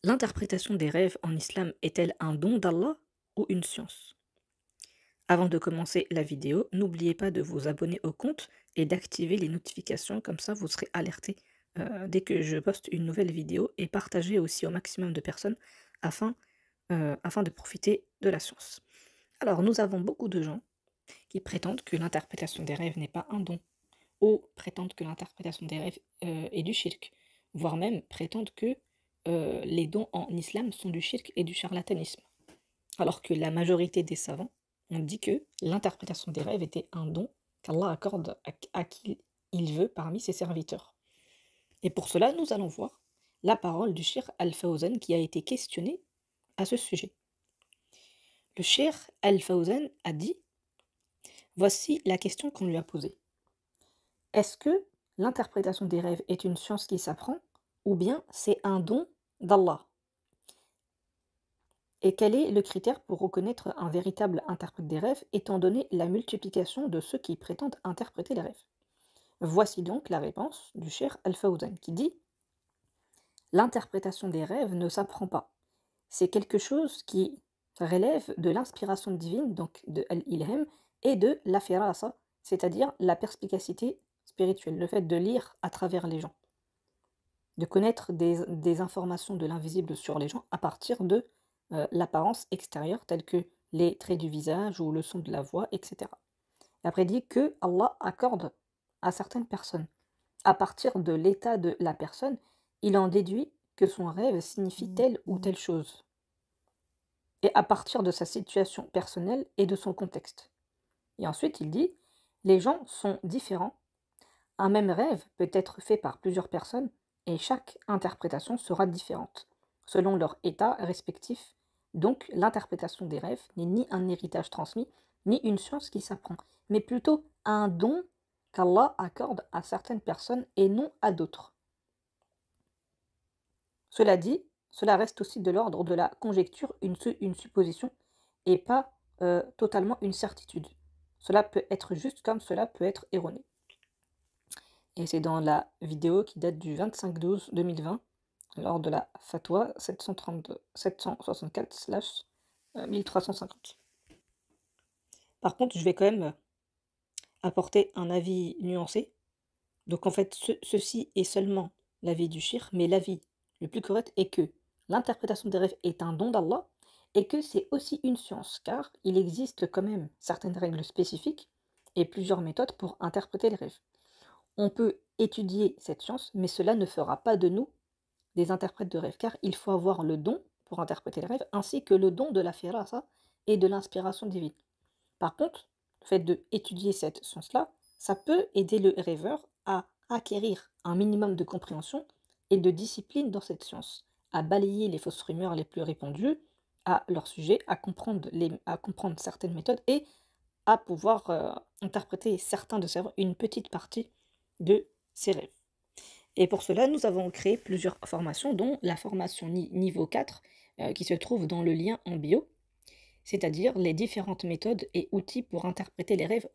L'interprétation des rêves en islam est-elle un don d'Allah ou une science? Avant de commencer la vidéo, n'oubliez pas de vous abonner au compte et d'activer les notifications, comme ça vous serez alerté dès que je poste une nouvelle vidéo et partagez aussi au maximum de personnes afin, afin de profiter de la science. Alors nous avons beaucoup de gens qui prétendent que l'interprétation des rêves n'est pas un don, ou prétendent que l'interprétation des rêves est du shirk, voire même prétendent que les dons en islam sont du shirk et du charlatanisme. Alors que la majorité des savants ont dit que l'interprétation des rêves était un don qu'Allah accorde à qui il veut parmi ses serviteurs. Et pour cela, nous allons voir la parole du Cheikh Al-Fawzan qui a été questionné à ce sujet. Le Cheikh Al-Fawzan a dit: voici la question qu'on lui a posée. Est-ce que l'interprétation des rêves est une science qui s'apprend ou bien c'est un don d'Allah? Et quel est le critère pour reconnaître un véritable interprète des rêves, étant donné la multiplication de ceux qui prétendent interpréter les rêves? Voici donc la réponse du Cheikh Al-Fawzan qui dit: l'interprétation des rêves ne s'apprend pas. C'est quelque chose qui relève de l'inspiration divine, donc de Al-Ilham, et de la firasa, c'est-à-dire la perspicacité spirituelle, le fait de lire à travers les gens, de connaître des informations de l'invisible sur les gens à partir de l'apparence extérieure, telle que les traits du visage ou le son de la voix, etc. Et après, il dit que Allah accorde à certaines personnes. À partir de l'état de la personne, il en déduit que son rêve signifie telle ou telle chose. Et à partir de sa situation personnelle et de son contexte. Et ensuite, il dit, les gens sont différents. Un même rêve peut être fait par plusieurs personnes et chaque interprétation sera différente, selon leur état respectif. Donc, l'interprétation des rêves n'est ni un héritage transmis, ni une science qui s'apprend, mais plutôt un don qu'Allah accorde à certaines personnes et non à d'autres. Cela dit, cela reste aussi de l'ordre de la conjecture, une supposition, et pas totalement une certitude. Cela peut être juste comme cela peut être erroné. Et c'est dans la vidéo qui date du 25/12/2020, lors de la fatwa 764/1350. Par contre, je vais quand même apporter un avis nuancé. Donc en fait, ceci est seulement l'avis du shir, mais l'avis le plus correct est que l'interprétation des rêves est un don d'Allah et que c'est aussi une science, car il existe quand même certaines règles spécifiques et plusieurs méthodes pour interpréter les rêves. On peut étudier cette science, mais cela ne fera pas de nous des interprètes de rêves, car il faut avoir le don pour interpréter les rêves, ainsi que le don de la firasa et de l'inspiration divine. Par contre, le fait d'étudier cette science-là, ça peut aider le rêveur à acquérir un minimum de compréhension et de discipline dans cette science, à balayer les fausses rumeurs les plus répandues à leur sujet, à comprendre certaines méthodes et à pouvoir interpréter certains de ses rêves, une petite partie de ses rêves. Et pour cela, nous avons créé plusieurs formations, dont la formation niveau 4, qui se trouve dans le lien en bio, c'est-à-dire les différentes méthodes et outils pour interpréter les rêves